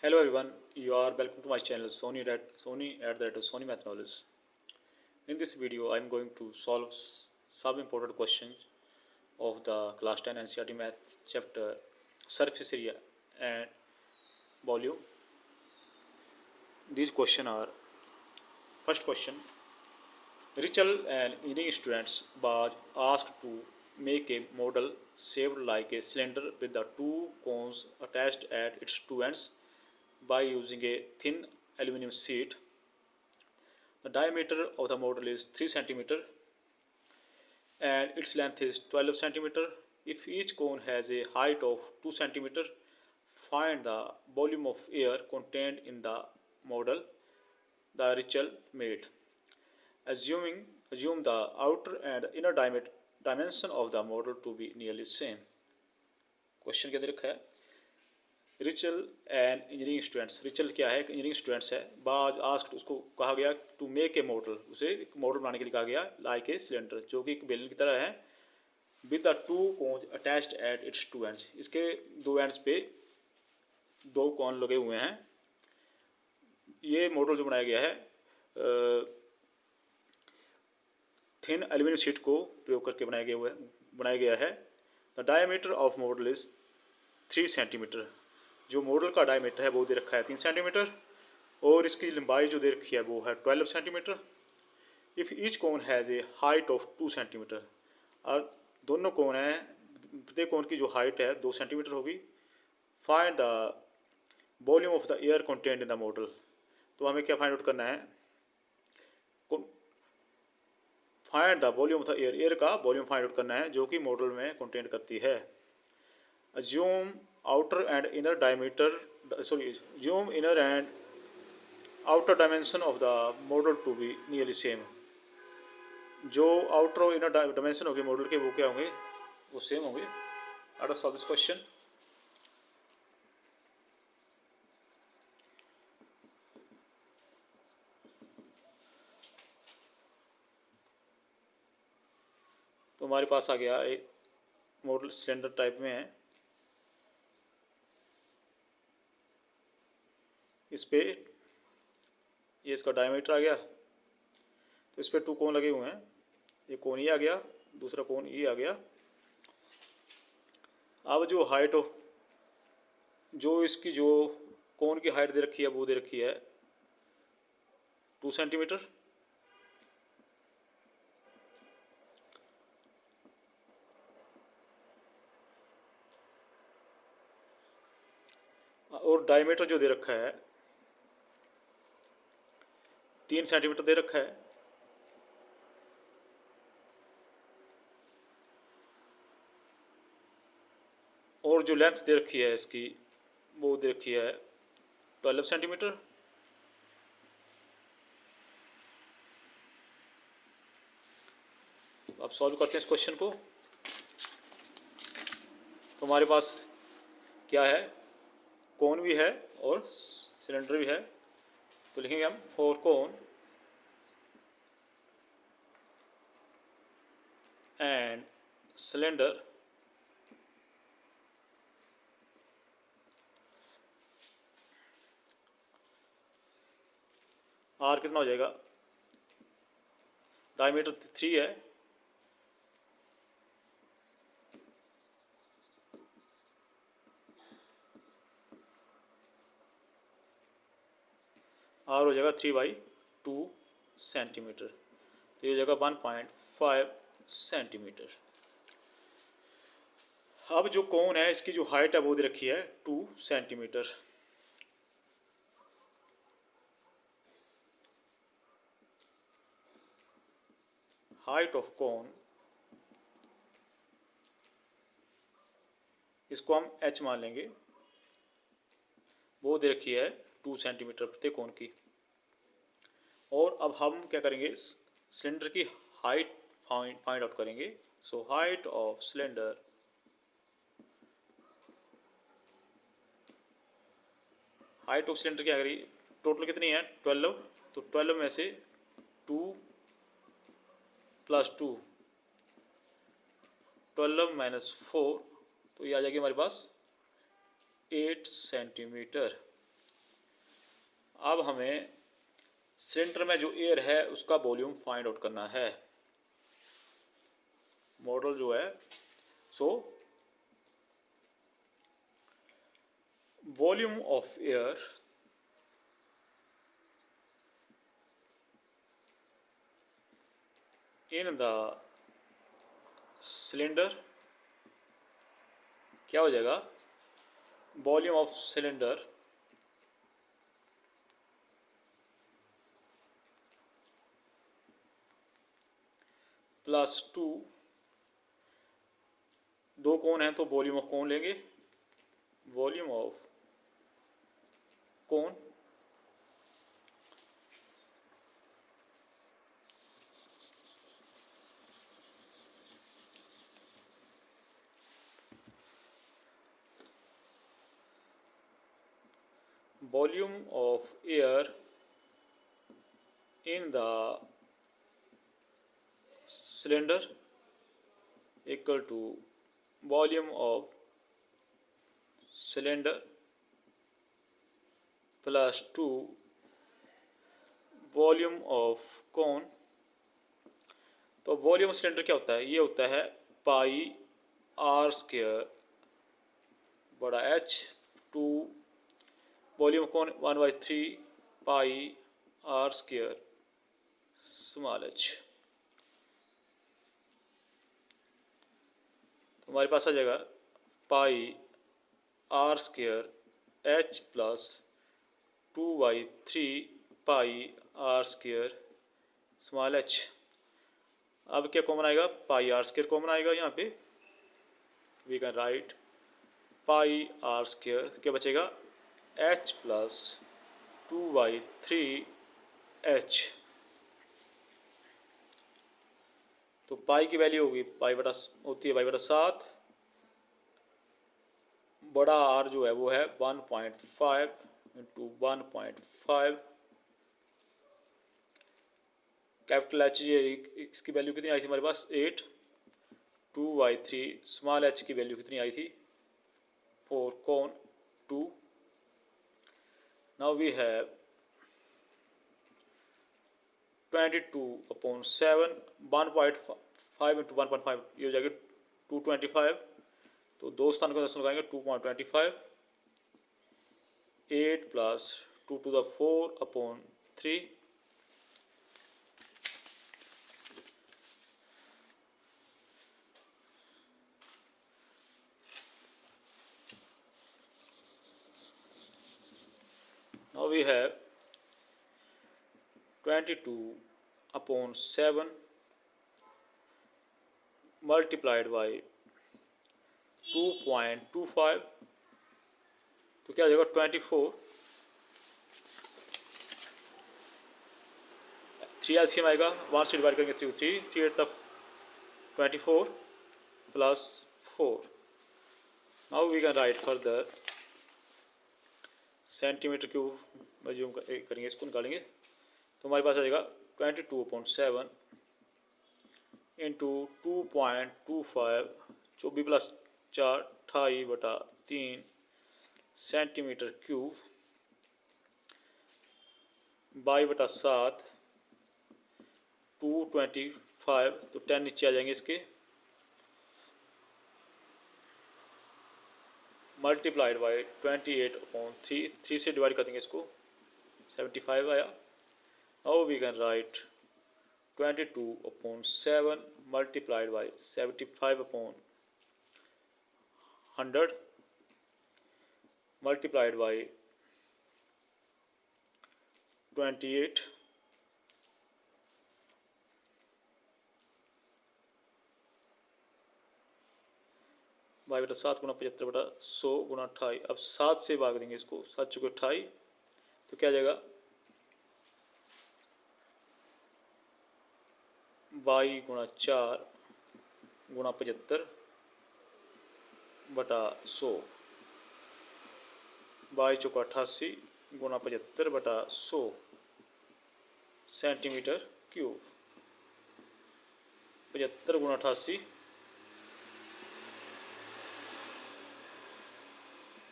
Hello everyone, you are welcome to my channel Sony Math Knowledge. In this video, I am going to solve some important questions of the class 10 NCERT Math chapter surface area and volume. These questions are: first question, Richel and engineering students was asked to make a model shaped like a cylinder with the two cones attached at its two ends by using a thin aluminum sheet. The diameter of the model is 3 cm and its length is 12 cm. If each cone has a height of 2 cm, find the volume of air contained in the model the Richel made. Assume the outer and inner dimension of the model to be nearly same. Question क्या दे रखा है? Rachel and engineering students, Rachel क्या है? Engineering students है। बाज asked, उसको कहा गया टू मेक ए मॉडल, उसे एक मॉडल बनाने के लिए कहा गया लाइक ए सिलेंडर, जो कि एक बेलन की तरह है, with the two cons attached at its two ends, इसके दो एंड्स पे दो कोन लगे हुए हैं। ये मॉडल जो बनाया गया है थिन एल्यूमिनियम शीट को प्रयोग करके बनाया गया है। The diameter of model is 3 centimetre, जो मॉडल का डायमीटर है वो दे रखा है 3 सेंटीमीटर और इसकी लंबाई जो दे रखी है वो है 12 centimetre. If each cone has a height of 2 centimetre, और दोनों कोन हैं, प्रत्येक कोन की जो हाइट है 2 सेंटीमीटर होगी। Find the volume of the air content in the model, तो हमें क्या फाइंड आउट करना है? Find the volume of the air का वॉल्यूम फाइंड आउट करना है जो कि मॉडल में कंटेंट करती है। assume outer and inner outer dimension of the model to be nearly same, जो आउटर और इनर डायमेंशन होंगे मॉडल के वो क्या होंगे? वो सेम होंगे। Late us solve this question. तो हमारे पास आ गया एक मॉडल सिलेंडर टाइप में है। इस पे ये इसका डायमीटर आ गया, तो इस पे टू कोन लगे हुए हैं। ये कोन ये आ गया, दूसरा कोन ये आ गया। अब जो हाइट ऑफ जो इसकी जो कोन की हाइट दे रखी है वो दे रखी है 2 सेंटीमीटर। और डायमीटर जो दे रखा है 3 सेंटीमीटर दे रखा है। और जो लेंथ दे रखी है इसकी वो दे रखी है 12 सेंटीमीटर। अब सॉल्व करते हैं इस क्वेश्चन को। तो हमारे पास क्या है? कोन भी है और सिलेंडर भी है, तो लिखेंगे हम for cone and cylinder R कितना हो जाएगा? डायमीटर 3 है, आर हो जाएगा 3/2 सेंटीमीटर, तो ये हो जाएगा 1.5 सेंटीमीटर। अब जो कोन है इसकी जो हाइट है वो दे रखी है 2 सेंटीमीटर। हाइट ऑफ कोन, इसको हम h मान लेंगे, वो दे रखी है 2 सेंटीमीटर प्रत्येक कोन की। और अब हम क्या करेंगे? सिलेंडर की हाइट फाइंड आउट करेंगे। सो हाइट ऑफ सिलेंडर क्या करी? टोटल कितनी है? 12, तो 12 में से 2 + 2, 12 - 4, तो ये आ जाएगी हमारे पास 8 सेंटीमीटर। अब हमें सिलेंडर में जो एयर है उसका वॉल्यूम फाइंड आउट करना है। मॉडल जो है so volume of air in the cylinder क्या हो जाएगा, वॉल्यूम ऑफ सिलेंडर प्लस 2, दो कोण हैं तो वॉल्यूम ऑफ कोण लेंगे, वॉल्यूम ऑफ कोण volume of air in the cylinder equal to volume of cylinder plus 2 volume of कौन। तो वॉल्यूम सिलेंडर क्या होता है, ये होता है पाई आर स्क्वायर बड़ा एच, टू वॉल्यूम कौन 1/3 pi are square small h. तो हमारे पास आ जाएगा pi are square H plus 2/3 pi are square small h. अब क्या कॉमन आएगा, पाई आर स्क्वायर कॉमन आएगा यहाँ पे, we can write pi are square, क्या बचेगा एच प्लस 2/3 एच। तो पाई की वैल्यू होगी पाई बटा होती है पाई बटा 7, बड़ा आर जो है वो है 1.5 इंटू 1.5, कैपिटल एच ये इसकी वैल्यू कितनी आई थी हमारे पास 8, 2/3 स्मॉल एच की वैल्यू कितनी आई थी 4 कॉन 2। नाउ वी हैव 22/7, 1.5 इंटू 1.5 ये हो जाएगी 225, तो दो स्थान को 10 लगाएंगे 2.25, 8 plus 2⁴/3, now we have 22/7 multiplied by 2.25, तो क्या हो जाएगा 24, 3 एलसीएम आएगा 1 से डिवाइड करेंगे 3 3 8 तक 24 plus 4। Now we can write further centimeter cube में जो करेंगे इसको निकालेंगे, तो हमारे पास आ जाएगा 22/7 into 2.25, 24 plus 4 28/3 centimetre cube by बटा 7 225, तो 10 नीचे आ जाएंगे इसके, मल्टीप्लाइड बाई 28/3, 3 से डिवाइड कर देंगे इसको 75 आया। Now we can write 22/7 multiplied by 75/100 multiplied by 28, by बटा 7 गुना 75/100 गुना 28। अब 7 से भाग देंगे इसको, 7 चुके 28, तो क्या आ जाएगा बाई गुना 4 गुना 75/100, बाई चौका 88 गुना 75/100 सेंटीमीटर क्यूब, 75 गुना 88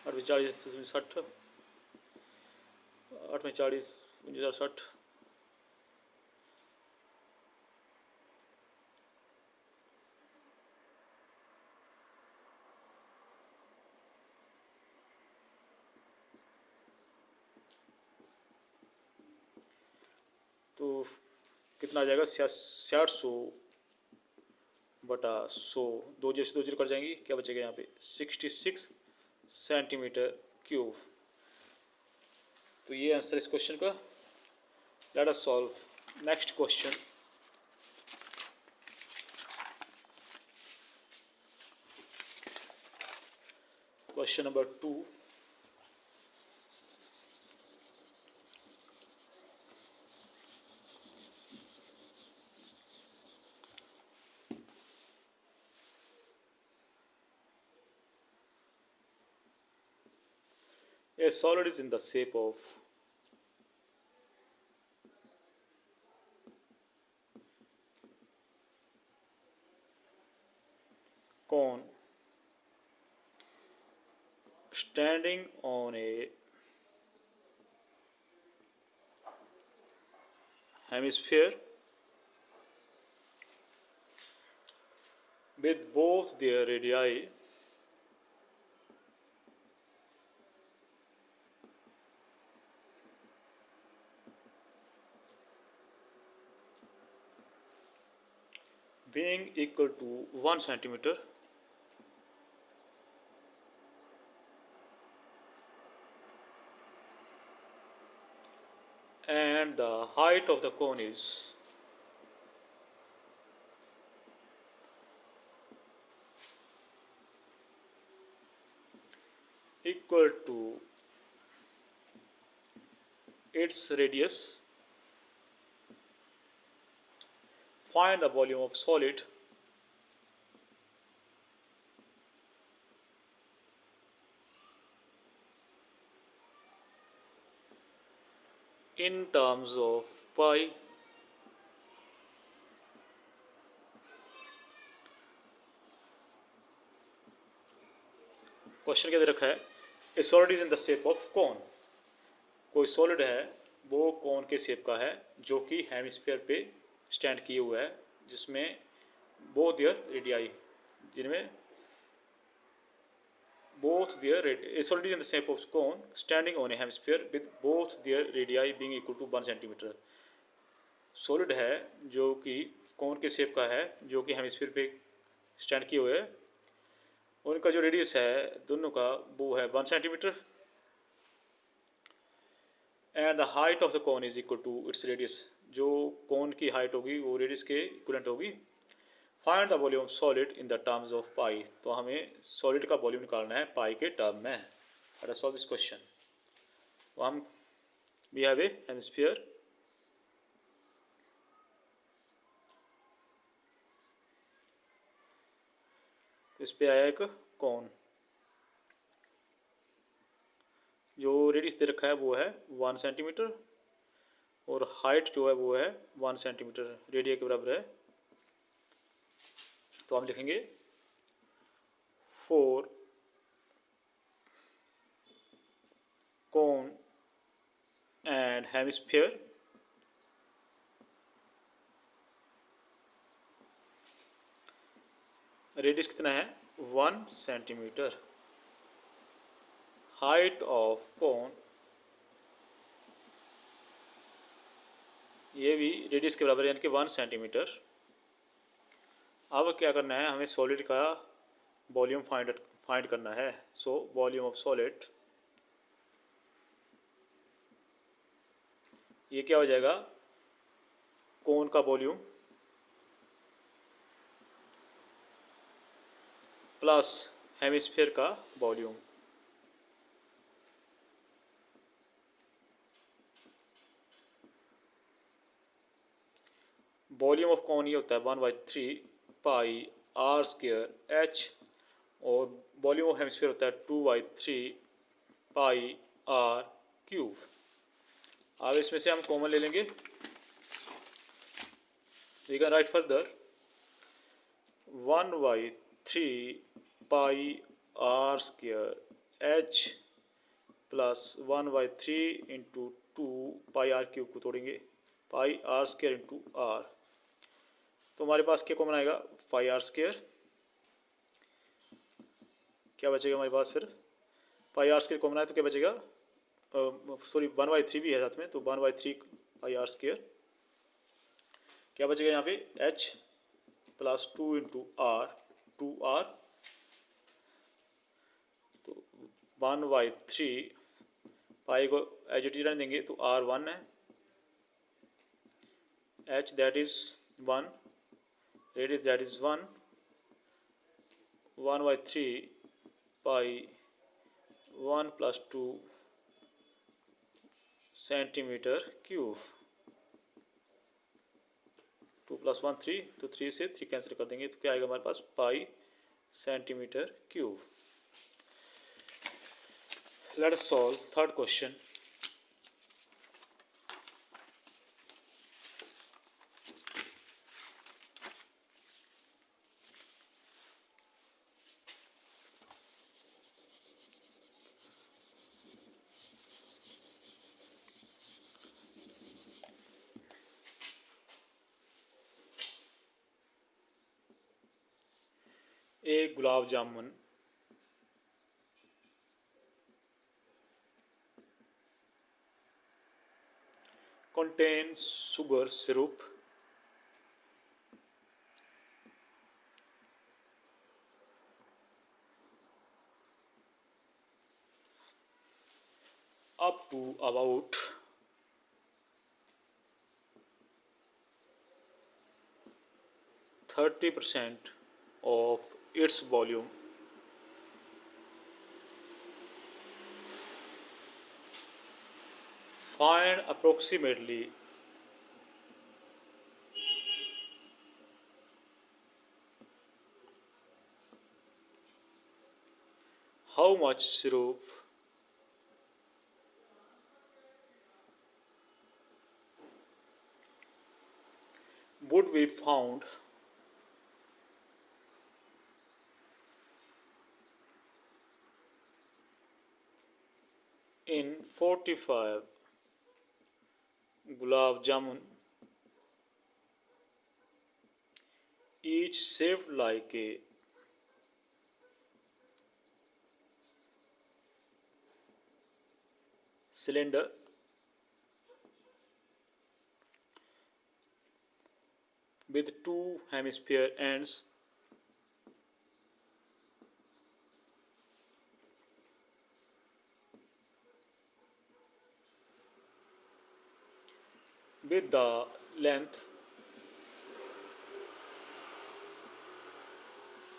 और 40 60 8 में 40, 60। तो कितना आ जाएगा? 6600 बटा 100। दो जीरो कर जाएंगी, क्या बचेगा यहाँ पे? 66 सेंटीमीटर क्यूब। तो ये आंसर इस क्वेश्चन का। Late us solve next question. Question number 2। A solid is in the shape of cone standing on a hemisphere with both their radii being equal to 1 centimeter and the height of the cone is equal to its radius. Find the volume of solid in terms of pi. Question क्या दे रखा है? A solid is in the shape of cone. कोई solid है वो cone के shape का है जो कि हेमिस्फीयर पे स्टैंड किए हुआ है, जिसमें बोथ देयर रेडियाई, जिनमें both their a solid is in the shape of cone standing on a hemisphere with both their radii being equal to 1 centimeter. Solid है जो कि कोन के शेप का है, जो कि हेमिस्फीयर पे स्टैंड किए हुए है। उनका जो रेडियस है दोनों का वो है 1 centimeter and the height of the cone is equal to its radius. जो कोन की हाइट होगी वो रेडियस के इक्वलेंट होगी। Find the volume of solid in the terms of pi. तो हमें सॉलिड का वॉल्यूम निकालना है पाई के टर्म में। Late us solve this question. तो हम वी हैव ए हेमिस्फीयर, इस पे आया एक कॉन, जो रेडियस दे रखा है वो है 1 सेंटीमीटर और हाइट जो है वो है 1 सेंटीमीटर रेडिया के बराबर है। तो हम लिखेंगे 4 cone and hemisphere रेडियस कितना है? 1 सेंटीमीटर। हाइट ऑफ कोन, ये भी रेडियस के बराबर यानी कि 1 सेंटीमीटर। अब क्या करना है? हमें सॉलिड का वॉल्यूम फाइंड करना है। सो वॉल्यूम ऑफ सॉलिड, ये क्या हो जाएगा? कोन का वॉल्यूम प्लस हेमिस्फीयर का वॉल्यूम। वॉल्यूम ऑफ कॉन ये होता है 1/3 पाई आर स्क्वायर एच, और वॉल्यूम ऑफ हेमिस्फीयर होता है 2/3 पाई आर क्यूब। अब इसमें से हम कॉमन ले लेंगे। We can write further 1/3 pi are square H plus 1/3 into 2 pi R cube को तोड़ेंगे, pi R square into R. तो हमारे पास क्या कॉमन आएगा, पाई आर स्क्र। क्या बचेगा हमारे पास फिर, पाई आर स्क्र कॉमन आए तो क्या बचेगा, सॉरी 1/3 भी है साथ में, तो 1/3 पाई आर स्क्र। क्या बचेगा यहाँ पे, H plus 2 into are, 2r, तो 1/3 पाई को एज इट इज रहने देंगे तो r 1 है, h that is 1, radius that is 1, 1/3 pi 1 plus 2 centimetre cube. 2 plus 1 3, तो 3 से 3 कैंसिल कर देंगे तो क्या आएगा हमारे पास, pi centimetre cube. Let us solve third question. एक gulab jamun contains sugar syrup up to about 30% of its volume. Find approximately how much syrup would be found in 45 gulab jamun, each shaped like a cylinder with two hemisphere ends with the length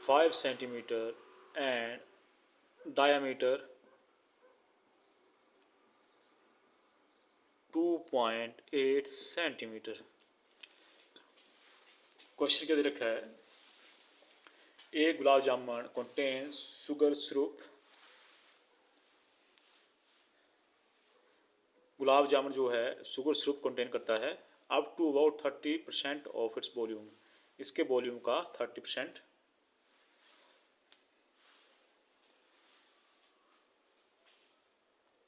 5 centimeter and diameter 2.8 centimeter. Question क्या दे रखा है, एक gulab jamun contains sugar syrup, gulab jamun जो है sugar syrup contain करता है up to about 30% of its volume, इसके वॉल्यूम का 30%